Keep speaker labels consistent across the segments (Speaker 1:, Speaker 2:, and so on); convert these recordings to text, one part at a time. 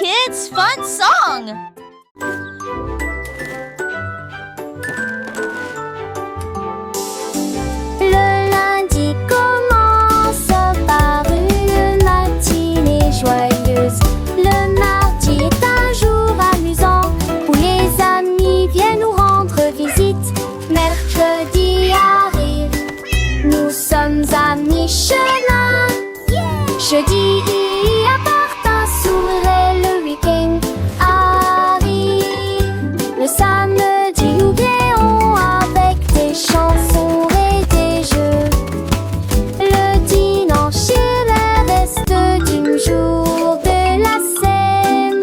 Speaker 1: kids' fun song!
Speaker 2: Le lundi commence par une matinée joyeuse. Le mardi est un jour amusant où les amis viennent nous rendre visite. Mercredi arrive, nous sommes à mi-chemin. Jeudi apporte un sourire et le week-end arrive. Le samedi nous rions avec des chansons et des jeux. Le dimanche est le reste du jour de la semaine.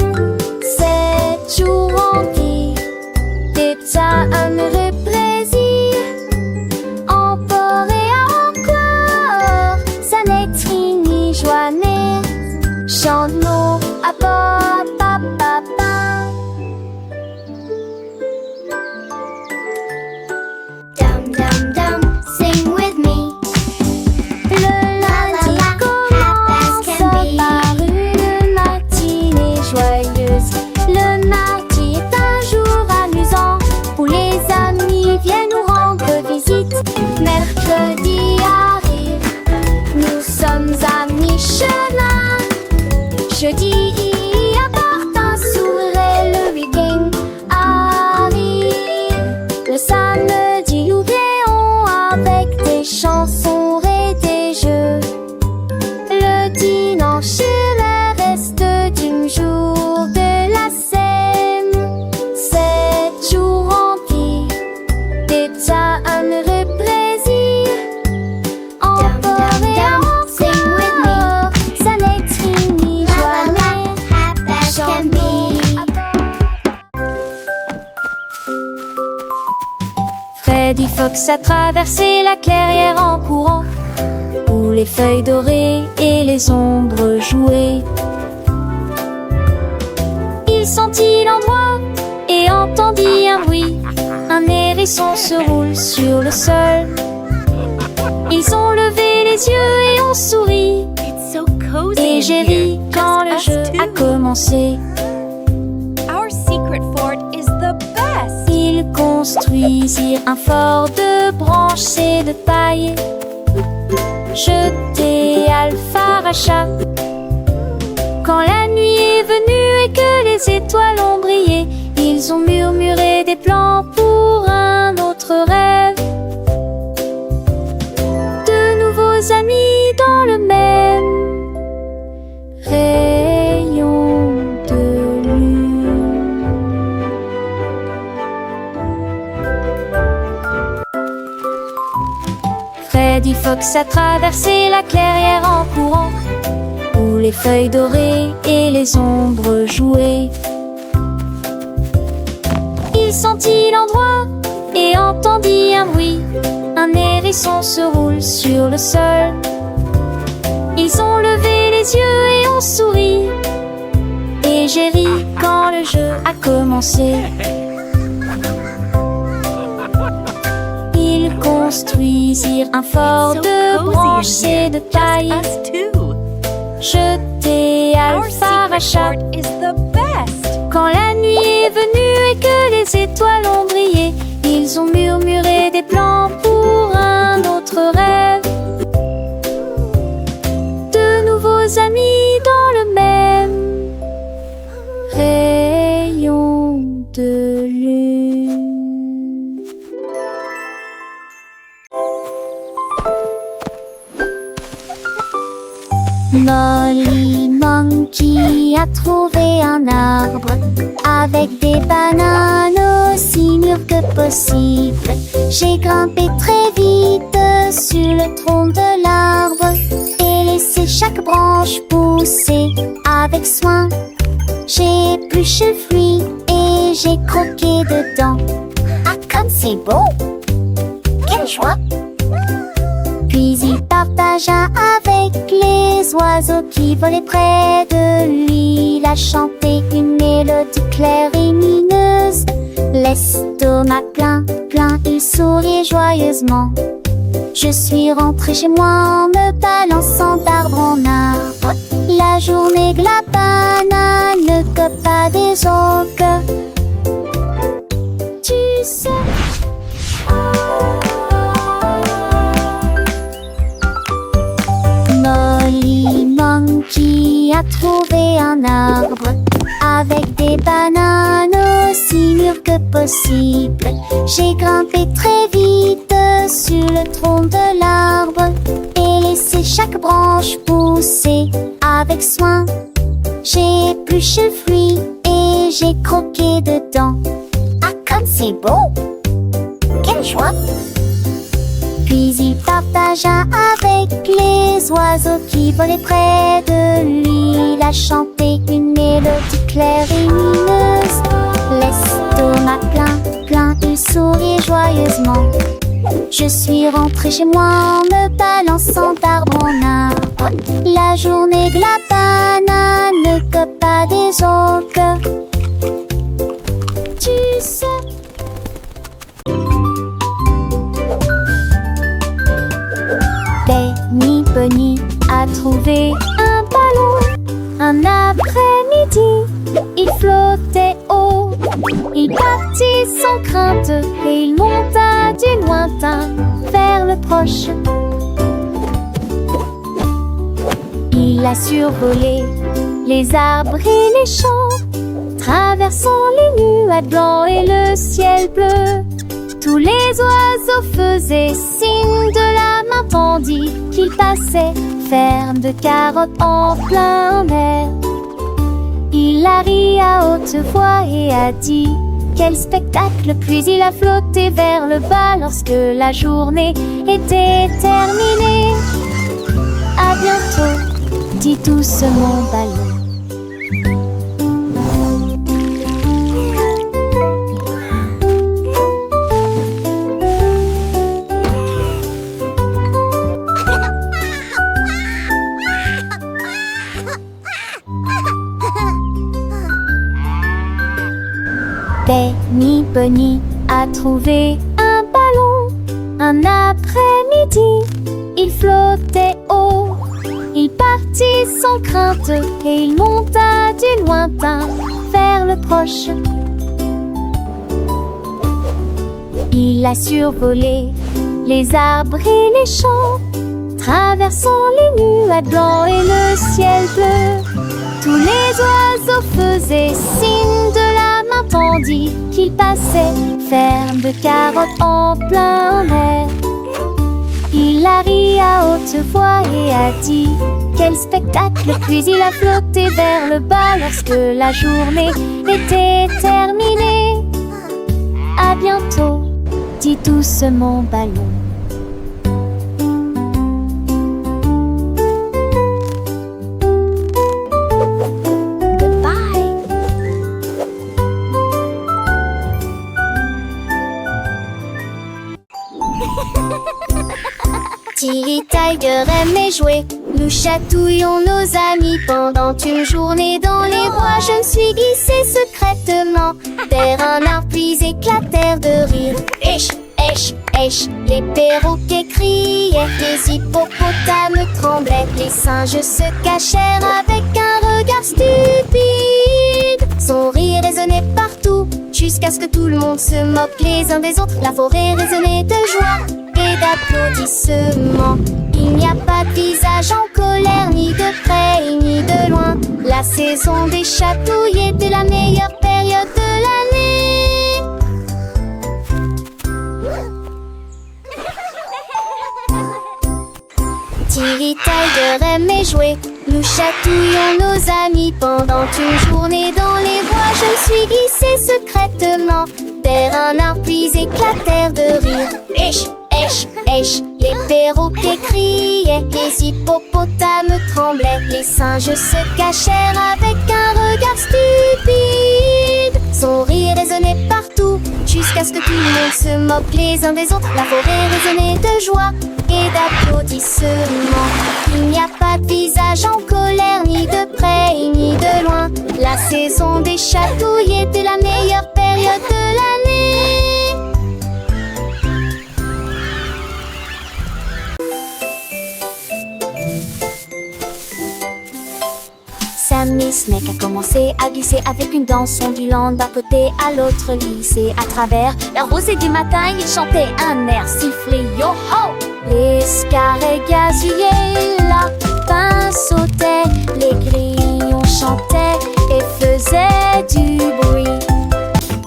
Speaker 2: 7 jours remplis d'état heureux plaisir. Encore et encore, ça n'est fini, joie n'est. Chante-nous à papa, papa. Dum dum dum, sing with me. Le lundi commence par une matinée joyeuse. Le mardi est un jour amusant où les amis viennent nous rendre visite. Mercredi arrive, nous sommes à mi-chemin. Jeudi apporte un sourire et le week-end arrive. Le samedi nous rions avec des chansons et des jeux. Le dimanche est le reste du jour de la semaine. 7 jours remplis d'état heureux plaisir. Encore et encore, ça n'est fini, joie n'est. Chante-nous. Freddy Fox a traversé la clairière en courant, où les feuilles dorées et les ombres jouaient. Il sentit l'endroit et entendit un bruit. Un hérisson se roule sur le sol. Ils ont levé les yeux et ont souri.
Speaker 1: It's so cozy
Speaker 2: Et
Speaker 1: in
Speaker 2: j'ai
Speaker 1: here.
Speaker 2: ri quand le
Speaker 1: Just
Speaker 2: jeu
Speaker 1: us
Speaker 2: a
Speaker 1: two.
Speaker 2: commencé.
Speaker 1: Our secret fort is the best.
Speaker 2: Ils construisirent un fort de branches et de paille. Jeté Alpharacha. Quand la nuit est venue et que les étoiles ont brillé, ils ont murmuré des plans pour un autre rêve. De nouveaux amis dans le même rayon de lune. Freddy Fox a traversé la clairière en courant, où les feuilles dorées et les ombres jouaient. Il sentit l'endroit et entendit un bruit. Un hérisson se roule sur le sol. Ils ont levé les yeux et ont souri. Et j'ai ri quand le jeu a commencé. Ils construisirent un fort
Speaker 1: So
Speaker 2: de
Speaker 1: cozy in
Speaker 2: branches
Speaker 1: here.
Speaker 2: et de paille.
Speaker 1: Us too.
Speaker 2: Jeté
Speaker 1: Our secret
Speaker 2: Alpharacha.
Speaker 1: fort is the best.
Speaker 2: Quand la nuit est venue et que les étoiles ont brillé, ils ont murmuré des plans pour un autre rêve. De nouveaux amis dans le même rayon de lune. Molly Monkey a trouvé un arbre avec des bananes aussi mûres que possible. J'ai grimpé très vite sur le tronc de l'arbre et laissé chaque branche pousser avec soin. J'ai épluché le fruit et j'ai croqué dedans. Ah, comme c'est beau! Quelle joie! Puis il partagea avec les oiseaux qui volaient près de lui. Il a chanté une mélodie claire et mineuse. L'estomac plein, il sourit joyeusement. Je suis rentrée chez moi en me balançant d'arbre en arbre. La journée de la banane maison que tu sais. Molly Monkey a trouvé un arbre avec des bananes aussi mûres que possible. J'ai grimpé très vite sur le tronc de l'arbre et laissé chaque branche pousser avec soin. J'ai épluché le fruit et j'ai croqué dedans. Ah, comme c'est beau! Quelle joie! Puis il partagea avec les oiseaux qui volaient près de lui. Il a chanté une mélodie claire et lumineuse. L'estomac plein, il sourit joyeusement. Je suis rentrée chez moi en me balançant d'arbre en arbre. La journée de la banane que pas des autres. Tu sais. Benny Bunny a trouvé un ballon. Un après-midi, il flottait haut. Il partit sans crainte et il monta du lointain vers le proche. Il a survolé les arbres et les champs, traversant les nuages blancs et le ciel bleu. Tous les oiseaux faisaient signe de la main tandis qu'il passait, ferme de carottes en plein air. Il a ri à haute voix et a dit quel spectacle, puis il a flotté vers le bas lorsque la journée était terminée. À bientôt, dit doucement ballon. Benny Bunny a trouvé un ballon. Un après-midi, il flottait haut. Il partit sans crainte et il monta du lointain vers le proche. Il a survolé les arbres et les champs, traversant les nuages blancs et le ciel bleu. Tous les oiseaux faisaient signe de la main tandis qu'il passait, ferme de carottes en plein air. Il a ri à haute voix et a dit quel spectacle, puis il a flotté vers le bas lorsque la journée était terminée. À bientôt, dit doucement ballon. Tilly Tiger aimait jouer, nous chatouillons nos amis pendant une journée dans les bois. Je me suis glissée secrètement vers un arbre puis éclatèrent de rire. Esh, esh, esh, les perroquets criaient, les hippopotames tremblaient, les singes se cachèrent avec un regard stupide. Son rire résonnait partout, jusqu'à ce que tout le monde se moque les uns des autres. La forêt résonnait de joie et d'applaudissements. Il n'y a pas de visage en colère, ni de près ni de loin. La saison des chatouilles était la meilleure période de l'année. Tilly Tiger aimait jouer, nous chatouillons nos amis pendant une journée dans les bois. Je me suis glissée secrètement vers un arbre puis éclatèrent de rire. Esh, esh, esh, les perroquets criaient, les hippopotames tremblaient, les singes se cachèrent avec un regard stupide. Son rire résonnait partout, jusqu'à ce que tout le monde se moque les uns des autres. La forêt résonnait de joie et d'applaudissements. Il n'y a pas de visage en colère, ni de près ni de loin. La saison des chatouilles était la meilleure période de l'année. Sammy Snake a commencé à glisser avec une danse ondulant d'un côté à l'autre lycée. À travers la rosée du matin, il chantait un air sifflé yo-ho. Les scarets gazouillaient, la lapin sautait, les grillons chantaient et faisaient du bruit.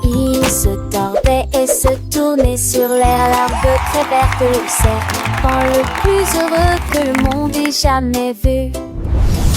Speaker 2: Ils se tordaient et se tournaient sur l'air, l'herbe très verte le serpent le plus heureux que le monde ait jamais vu.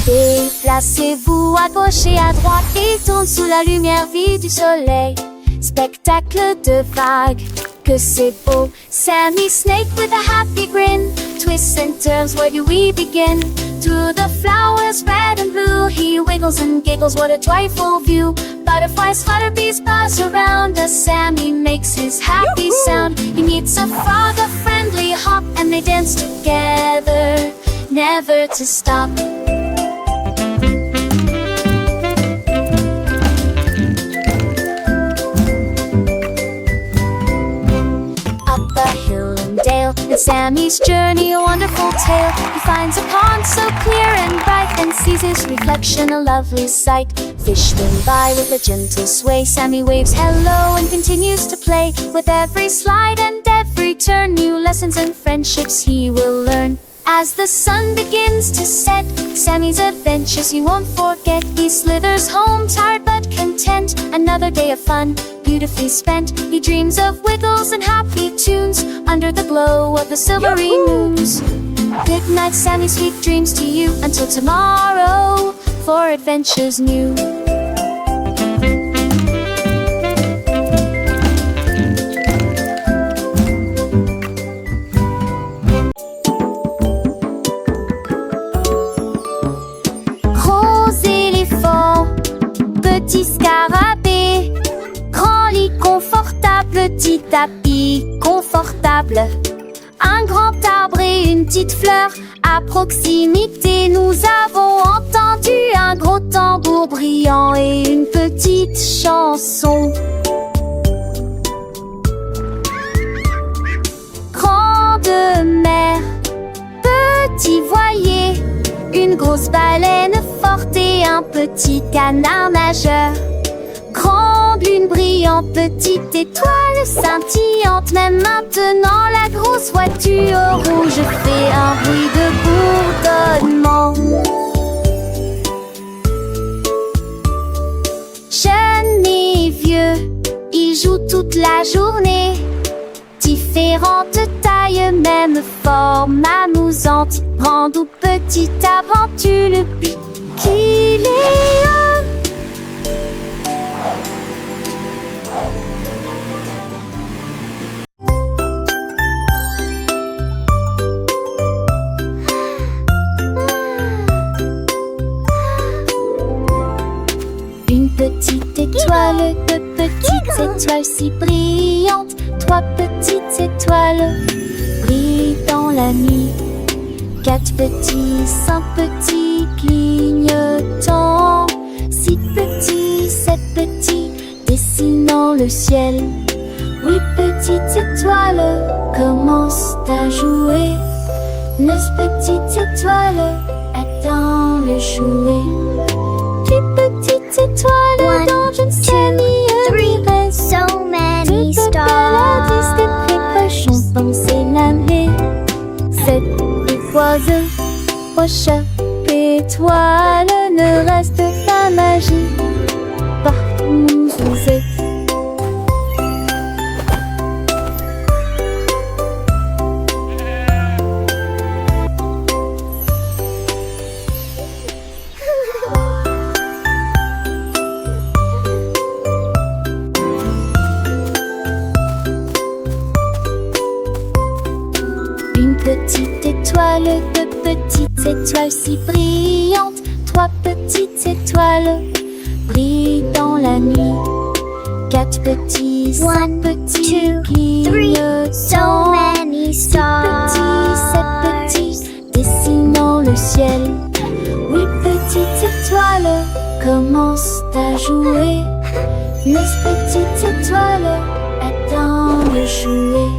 Speaker 2: Déplacez-vous à gauche et à droite, il tourne sous la lumière vive du soleil. Spectacle de vagues, que c'est beau. Sammy Snake with a happy grin twists and turns, where do we begin? Through the flowers red and blue, he wiggles and giggles, what a joyful view. Butterflies flutter, bees buzz around as Sammy makes his happy sound. He meets a frog, a friendly hop, and they dance together, never to stop. And Sammy's journey a wonderful tale. He finds a pond so clear and bright, and sees his reflection a lovely sight. Fish swim by with a gentle sway. Sammy waves hello and continues to play. With every slide and every turn, new lessons and friendships he will learn. As the sun begins to set, Sammy's adventures he won't forget. He slithers home tired but content. Another day of fun, beautifully spent. He dreams of wiggles and happy tunes under the glow of the silvery moons. Good night, Sammy, sweet dreams to you. Until tomorrow, for adventures new. Petit scarabée, grand lit confortable, petit tapis confortable, un grand arbre et une petite fleur. À proximité, nous avons entendu un gros tambour brillant et une petite chanson. Grande mer, petit voilier, une grosse baleine forte et un petit canard nageur. Grande lune brillante, petite étoile scintillante. Même maintenant la grosse voiture rouge fait un bruit de bourdonnement. Jeunes et vieux, ils jouent toute la journée. Différentes tailles, même forme amusante. Grande ou petite aventure, le but qu'il est un. Une petite étoile, deux petites étoiles si brillantes. Trois petites étoiles brillent dans la nuit. Quatre petits, cinq petits clignotants. Six petits, sept petits dessinant le ciel. Huit petites étoiles commencent à jouer. Neuf petites étoiles attendent le jouet. Dix petites étoiles dans je ne sais ni reste.
Speaker 3: So many stars.
Speaker 2: Chantant ses lames. Sept oiseaux, roche, étoile, ne reste pas magie. Partout où vous êtes. Petite étoile, deux petites étoiles si brillantes. Trois petites étoiles brillent dans la nuit. Quatre petits, cinq petits clignotants.
Speaker 3: So many
Speaker 2: Six
Speaker 3: stars.
Speaker 2: petits, sept petits dessinant le ciel. Huit petites étoiles commencent à jouer. Neuf petites étoiles attendent le jouet.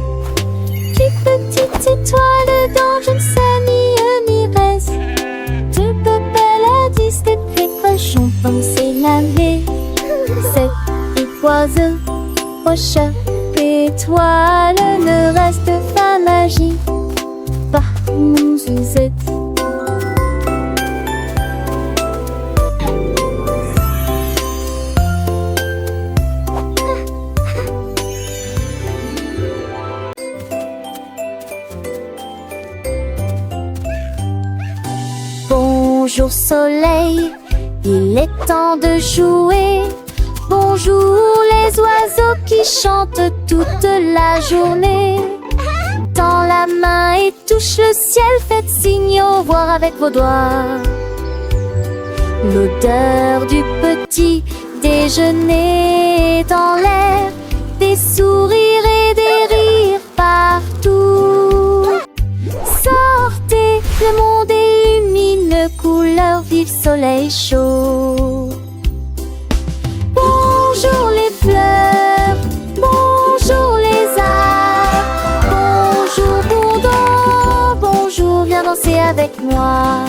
Speaker 2: Dix petites étoiles dans je ne sais ni reste. Deux belles à 10 des précoches oiseaux, rochers, étoiles, ne reste pas magie. Bah, Suzette. Bonjour soleil, il est temps de jouer. Bonjour les oiseaux qui chantent toute la journée. Tends la main et touche le ciel, faites signe au revoir avec vos doigts. L'odeur du petit déjeuner dans l'air, des sourires et des rires partout. Sortez, le monde illumine, couleur vive, soleil chaud. Bonjour les fleurs, bonjour les arbres, bonjour Bourdon, bonjour, viens danser avec moi.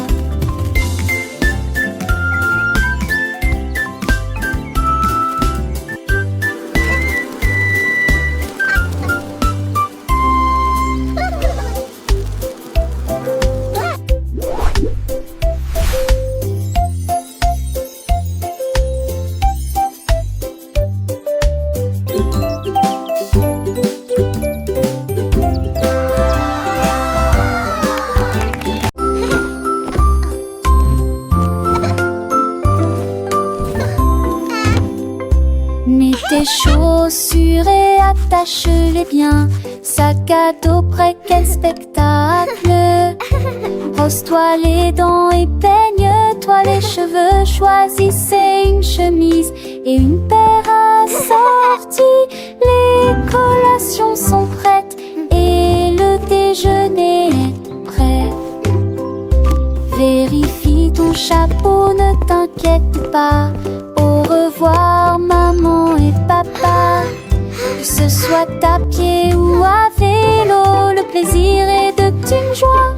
Speaker 2: Mets tes chaussures et attache-les bien. Sac à dos prêt, quel spectacle. Brosse-toi les dents et peigne-toi les cheveux. Choisissez une chemise et une paire assortie. Les collations sont prêtes et le déjeuner est prêt. Vérifie ton chapeau, ne t'inquiète pas. Au revoir maman et papa. Que ce soit à pied ou à vélo, le plaisir est de une joie.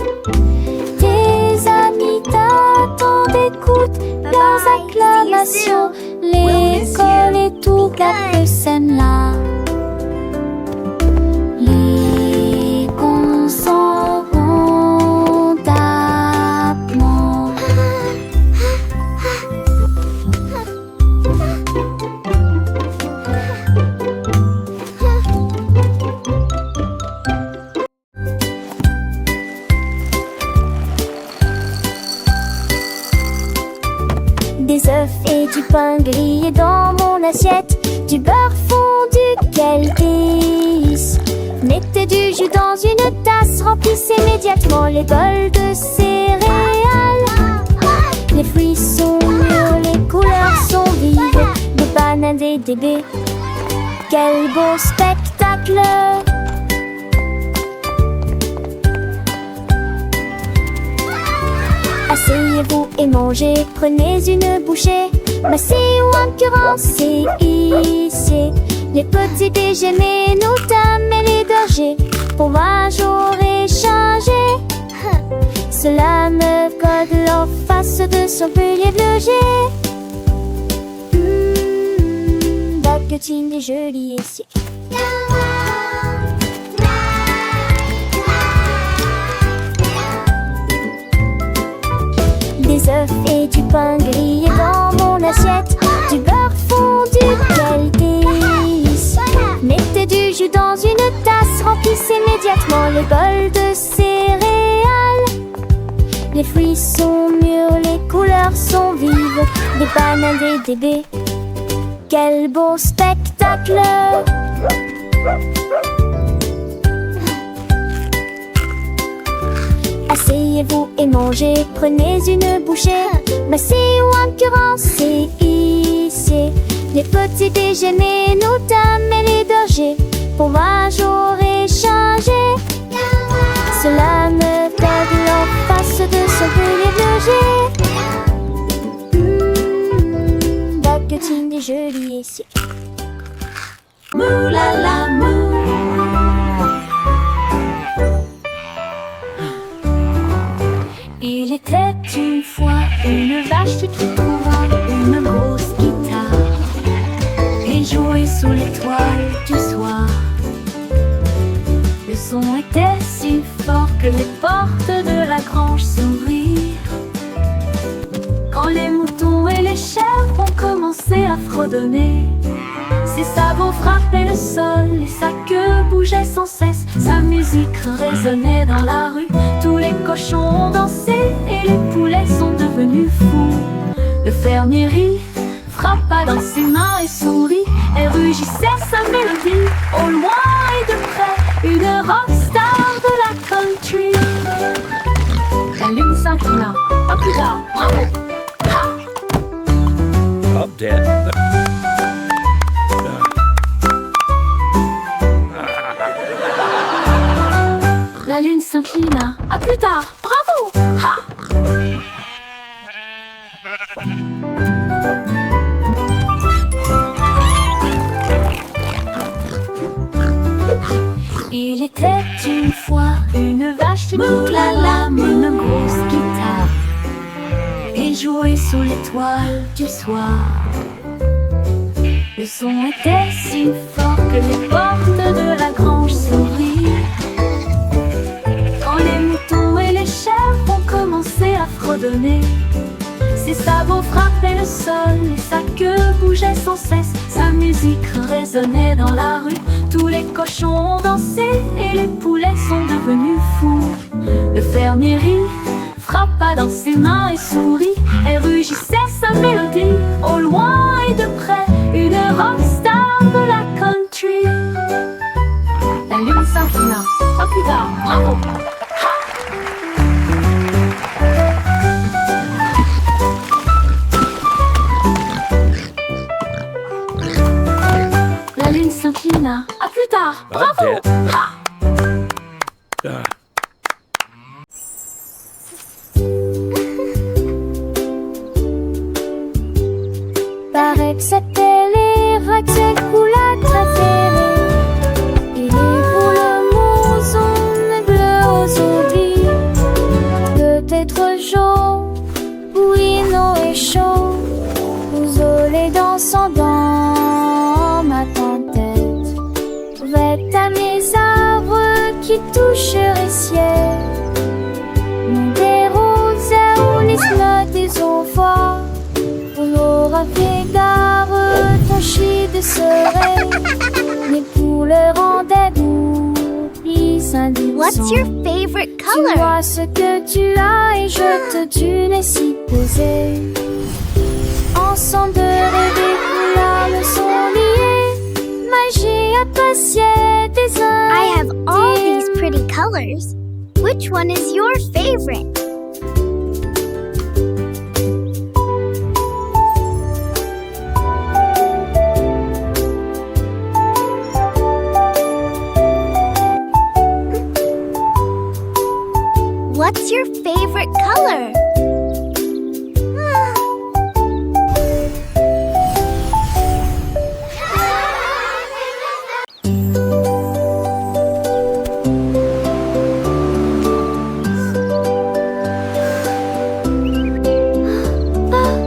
Speaker 2: Tes amis t'attendent, écoute leurs acclamations. L'école et tout gâte scène là. Les cons s'en vont d'abord. Des œufs et du pain grillé dans mon assiette, du beurre fondu, quel délice. Mettez du jus dans une tasse, remplissez immédiatement les bols de céréales. Les fruits sont mûrs, les couleurs sont vives, des bananes, des baies. Quel beau spectacle! Asseyez-vous et mangez, prenez une bouchée. Massez ou incurancez, ici. Les petits déjeuners, nos dames et les bergers. Pour moi j'aurais changé. Cela me code leur face de son pilier bleu. Baguettine des jolis ici. Des œufs et du pain grillé dans mon assiette, du beurre fondu, quel délice. Mettez du jus dans une tasse, remplissez immédiatement les bols de céréales. Les fruits sont mûrs, les couleurs sont vives, des bananes et des baies. Quel beau spectacle! Asseyez-vous et mangez, prenez une bouchée. Massez ou incurancez, ici. Les petits déjeuners, nos dames et les bergers. Pour moi j'aurais changé. Cela me donne leur face de sauver les bergers. Baguettine des jolis ici. Mou la la mou. Il était une fois une vache qui trouva une grosse guitare et jouait sous
Speaker 4: son était si fort que les portes de la grange s'ouvrirent. Quand les moutons et les chèvres ont commencé à fredonner, ses sabots frappaient le sol et sa queue bougeait sans cesse. Sa musique résonnait dans la rue, tous les cochons ont dansé et les poulets sont devenus fous. Le fermier rit, frappa dans ses mains et sourit, et rugissait sa mélodie. Au loin et de près, une rockstar de la country. La lune s'inclina, pas plus tard, bravo!
Speaker 5: Up, Dad.
Speaker 4: La lune s'inclina, à plus tard, bravo! Ha! Il était une fois une vache moulala, une grosse guitare. Il jouait sous l'étoile du soir. Le son était si fort que les portes de la grange s'ouvrirent. Quand les moutons et les chèvres ont commencé à fredonner, ses sabots frappaient le sol et sa queue bougeait sans cesse. Sa musique résonnait dans la rue, tous les cochons ont dansé et les poulets sont devenus fous. Le fermier rit, frappa dans ses mains et sourit, et rugissait sa mélodie. Au loin et de près, une rockstar de la country. La lune s'inclina, pas plus tard, bravo! La lune s'inclina, à plus tard, bravo!
Speaker 5: Up, Dad.
Speaker 4: Ha!
Speaker 2: Paraît que c'était les racks couleurs préférées. Il est pour le mousson bleu aux oublis. Peut-être jaune, bouillon et chaud. Isolé dansant dans ma tête. Vête à mes arbres qui toucheraient ciel. Des roses ou les notes des enfants. On aura fait gare, ton chien de serait. Mais pour le rendez-vous, please indique.
Speaker 3: What's your favorite
Speaker 2: Tu
Speaker 3: color?
Speaker 2: vois ce que tu as et je te tue si posé. Ensemble de rêver, couleurs me sont liées. Magie appréciée des uns.
Speaker 3: I have all these pretty colors. Which one is your favorite? What's your favorite color?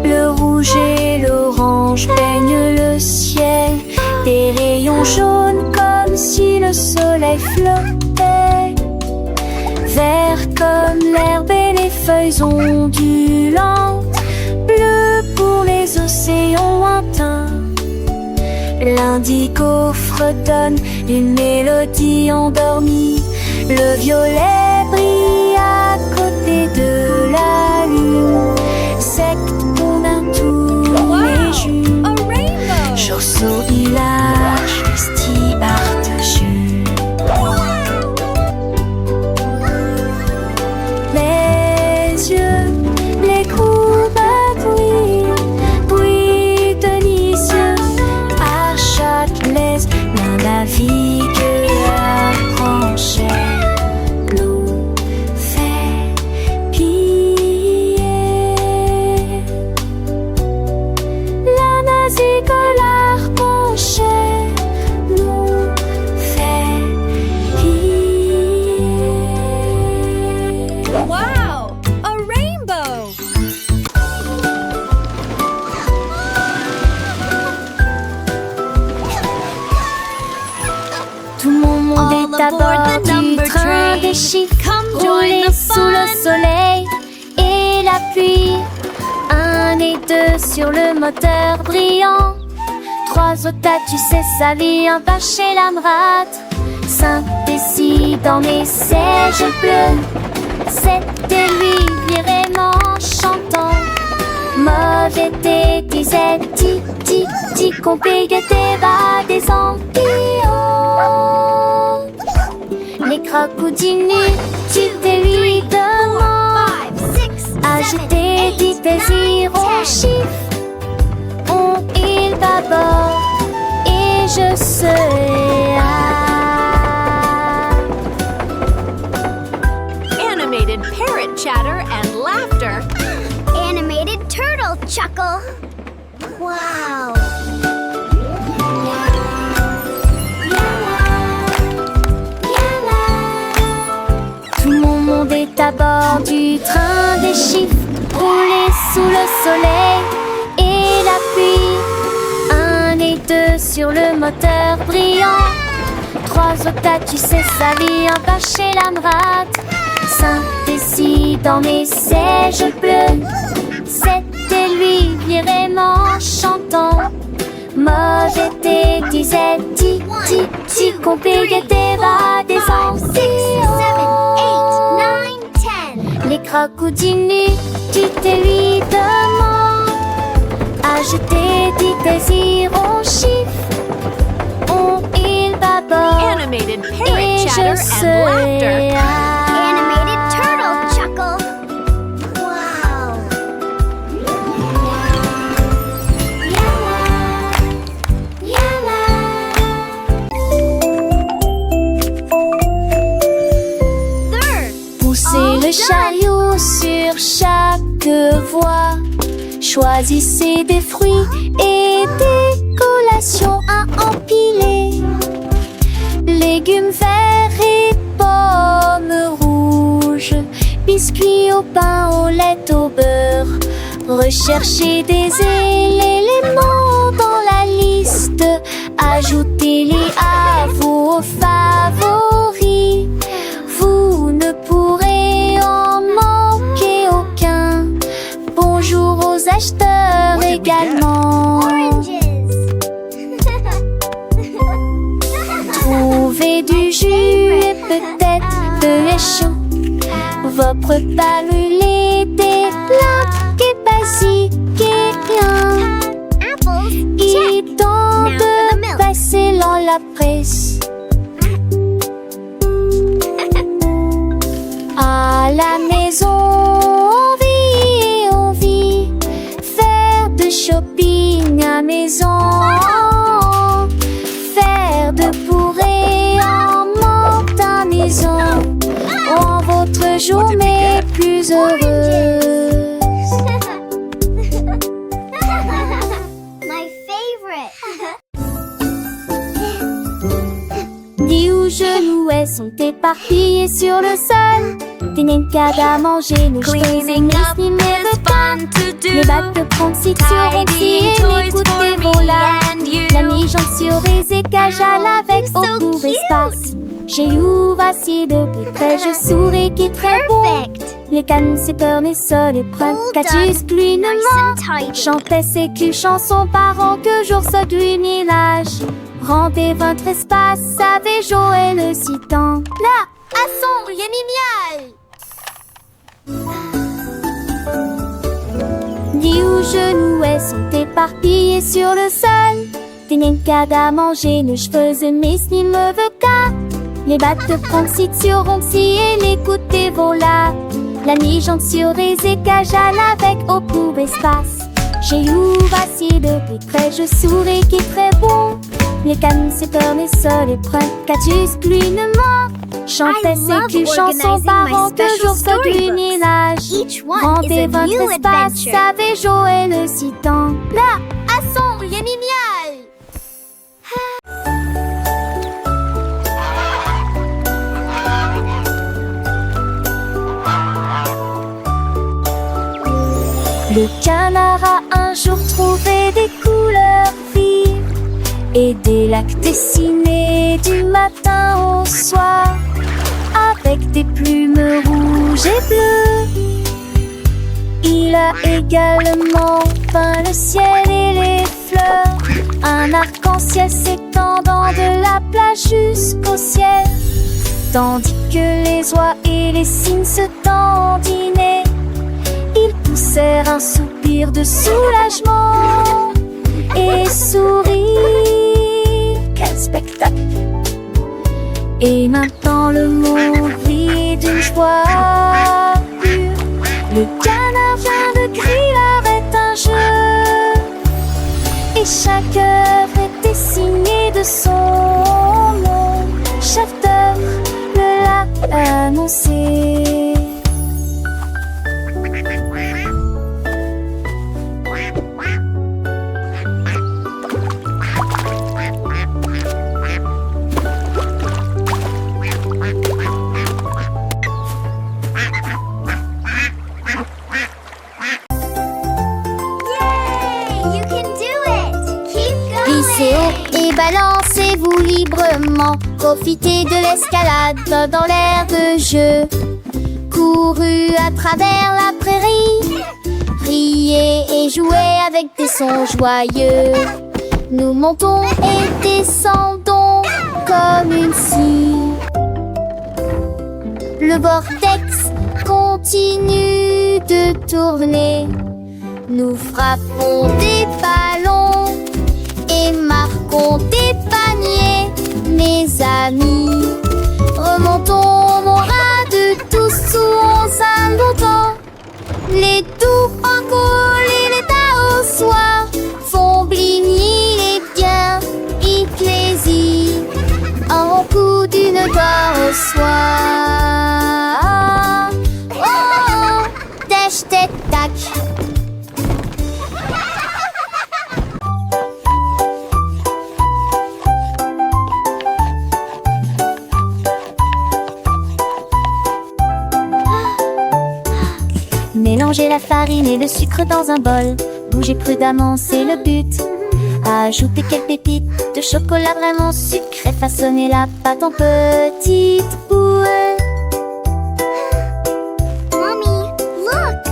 Speaker 2: Le rouge et l'orange peignent le ciel. Des rayons jaunes comme si le soleil flottait. Vert comme l'herbe et les feuilles ondulantes. Bleu pour les océans lointains. L'indigo fredonne une mélodie endormie. Le violet brille à côté de la lune. Secte pour un tour les jumes.
Speaker 1: A rainbow!
Speaker 2: Chausseau village, vestibard de jules. Les yeux, les courbes bruit délicieux. À Châtelet, l'un navigue à Franchette. Nous fait plier. La nazique l'arpenchée nous fait plier.
Speaker 1: Wow! A rainbow!
Speaker 2: Tout mon monde
Speaker 3: All
Speaker 2: est à
Speaker 3: aboard
Speaker 2: bord
Speaker 3: the
Speaker 2: du
Speaker 3: number
Speaker 2: train des chiffres, rouler sous le soleil et la pluie. 1 et 2 sur le moteur brillant. 3 au tas, tu sais, sa vie en bas chez l'Amrat. 5 et 6 dans mes sièges bleus. 7 et lui vraiment chantant. Mauvais thé disait ti ti ti, compliqué bas des ampillons. Les crocodiles nus, tu te lui demandes. Agiter dit désir au chiffre. On il bâbord et je serai
Speaker 1: Animated parrot chatter and laughter.
Speaker 3: Animated turtle chuckle. Wow.
Speaker 2: Tout mon monde est à bord du train des chiffres, roulé sous le soleil et la pluie. 1 et 2 sur le moteur brillant. 3 au tas, tu sais, sa vie en bas chez l'Amrat. 5 et 6 dans mes sièges bleus. 7 et lui vraiment chantant. Mauvais thé disait ti ti ti, compliqué bas des ampillons.
Speaker 3: 8, 9, 10.
Speaker 2: Les crocodiles nus, tu te lui demandes. Agiter dit désir au chiffre. On il bâbord
Speaker 1: Animated parrot
Speaker 2: et
Speaker 1: chatter
Speaker 2: je
Speaker 1: and
Speaker 2: serai
Speaker 1: laughter.
Speaker 3: Animated turtle chuckle. Wow. Third.
Speaker 2: Poussez le chariot sur chaque voie. Choisissez des fruits et des collations à empiler. Légumes verts et pommes rouges. Biscuits au pain, au lait, au beurre. Recherchez des éléments dans la liste. Ajoutez-les à vos favoris. Vous ne pourrez en manquer aucun. Bonjour aux acheteurs également.
Speaker 3: Oranges.
Speaker 2: Trouvez du jus et peut-être de chaud. Vos repas brûlés, des plats et basiques et rien.
Speaker 3: Apples.
Speaker 2: Il
Speaker 3: Check.
Speaker 2: est temps
Speaker 3: Now for the milk.
Speaker 2: de passer dans la presse. À la maison, on vit. Faire de shopping à maison. Faire de bourrée en monte à maison. Rend votre journée plus heureuse.
Speaker 3: My favorite.
Speaker 2: Dis où genoux sont éparpillés sur le sol. Des nincades à manger, nous
Speaker 4: Cleaning up is fun to do.
Speaker 2: Les bacs de prendre si tu
Speaker 4: Tidy
Speaker 2: et
Speaker 4: toys
Speaker 2: l'écoute
Speaker 4: for
Speaker 2: des
Speaker 4: me
Speaker 2: volats.
Speaker 4: and you.
Speaker 2: La mi-jambe sur les écages à avec
Speaker 3: so
Speaker 2: au court
Speaker 3: cute.
Speaker 2: espace. J'ai eu voici de plus près, je souris qui est très bon.
Speaker 3: Perfect.
Speaker 2: Les cannes, c'est peur, mais ça les prennent.
Speaker 3: All
Speaker 2: Catus,
Speaker 3: done.
Speaker 2: pluie,
Speaker 3: Nice
Speaker 2: ne
Speaker 3: and tidy.
Speaker 2: chantait ses culs chansons parents que jour ce du village. Rendez votre espace, savez Joël le citant. Là, à son yémimiaille. Dis où genoux sont éparpillés sur le sol. Des nincades à manger, nos cheveux et mes ni me veut qu'à. Les battes de prendre si tu roncis et l'écoute des volats. La mi-jambe sur les écages à avec au court espace. J'ai eu voici de plus près, je souris qui est très bon. Les cannes, c'est peur, mais ça les prennent. Catus, pluie, ne ment. Chantait
Speaker 3: I
Speaker 2: ses
Speaker 3: love
Speaker 2: culs chansons
Speaker 3: organizing
Speaker 2: parents
Speaker 3: my
Speaker 2: que
Speaker 3: special
Speaker 2: jour ce du
Speaker 3: storybooks.
Speaker 2: village.
Speaker 3: Each one is
Speaker 2: Rendez
Speaker 3: a
Speaker 2: votre
Speaker 3: new
Speaker 2: espace,
Speaker 3: adventure.
Speaker 2: savez Joël le citant. Là, à son yémimiaille. Le canard a un jour trouvé des couleurs vives et des lacs dessinés du matin au soir. avec des plumes rouges et bleues. Il a également peint le ciel et les fleurs, un arc-en-ciel s'étendant de la plage jusqu'au ciel. Tandis que les oies et les cygnes se dandinaient, ils poussèrent un soupir de soulagement et sourirent. Quel spectacle! Et maintenant le monde vit d'une joie pure. Le canard vient de griller, est un jeu, et chaque œuvre était signée de son nom. Chef d'œuvre le l'a annoncé.
Speaker 3: Yay! You can do it! Keep going!
Speaker 2: Glissez haut et balancez-vous librement. Profitez de l'escalade dans l'air de jeu. Courez à travers la prairie, riez et jouez avec des sons joyeux. Nous montons et descendons comme une scie. Le vortex continue de tourner. Nous frappons des ballons et marquons des paniers, mes amis. Remontons mon de tous sous un longtemps. Les doux pangols et les taossoirs font bligner les biens et plaisir. Un coup d'une gloire au soir. Oh, oh, dash, tac, tac. Mélangez la farine et le sucre dans un bol. Bougez prudemment, c'est le but. Ajoutez quelques pépites de chocolat vraiment sucré. Façonnez la pâte en petites boules.
Speaker 3: Mommy, look!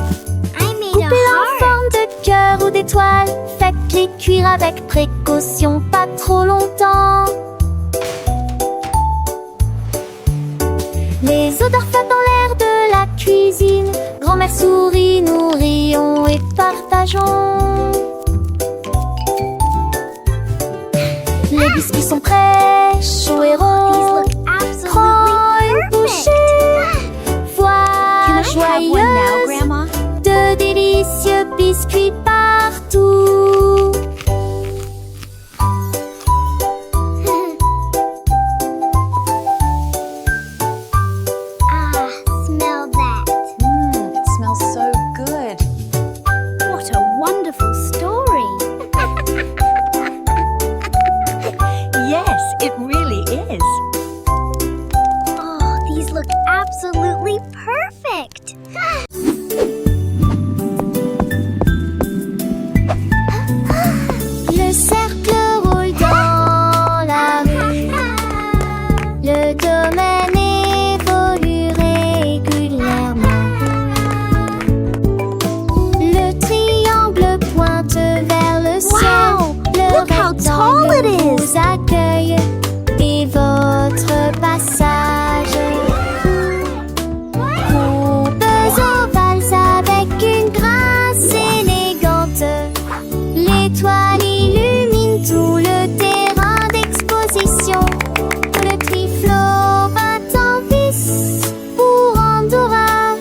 Speaker 3: I made
Speaker 2: Coupez-la
Speaker 3: a
Speaker 2: en
Speaker 3: heart.
Speaker 2: forme de cœur ou d'étoile. Faites-les cuire avec précaution, pas trop longtemps. Les odeurs flottent dans l'air de la cuisine. Grand-mère sourit, nous rions et partageons. Les biscuits sont prêts, chauds et
Speaker 3: These
Speaker 2: ronds.
Speaker 3: look absolutely
Speaker 2: Prends une bouchée.
Speaker 3: perfect.
Speaker 2: Voilà
Speaker 1: Can I have one now,
Speaker 2: joyeuse
Speaker 1: Grandma?
Speaker 2: de délicieux biscuits partout.
Speaker 3: Smell that.
Speaker 1: It smells so good.
Speaker 3: What a wonderful story.
Speaker 5: Yes, it really is.
Speaker 3: Oh, these look absolutely perfect.
Speaker 2: Le cercle roule dans la rue. Le domaine évolue régulièrement. Le triangle pointe vers le ciel. Le
Speaker 3: Look how tall
Speaker 2: rectangle
Speaker 3: it is.
Speaker 2: vous accueille et votre passage. Courbes ovales avec une grâce élégante. L'étoile illumine tout le terrain d'exposition. Le triflot bat en vis pour Andorra.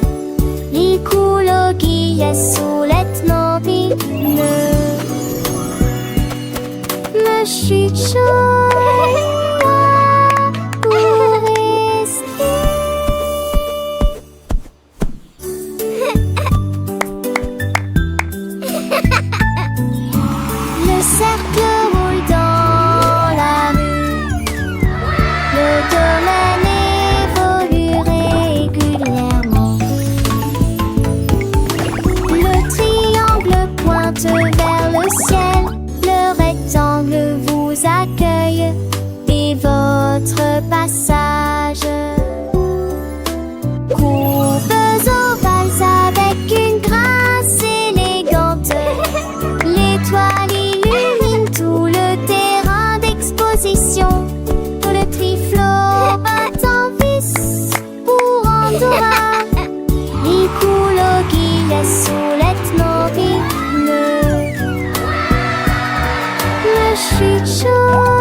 Speaker 2: L'écologie est solettement digne. Le chute chaud pour rester. Le cercle roule dans la rue. Le domaine évolue régulièrement. Le triangle pointe vers le ciel. Le rectangle vous accueille et votre passage. Le triflot bat en vis pour Andorra. L'écologie laisse soulette nos villes. Le chichot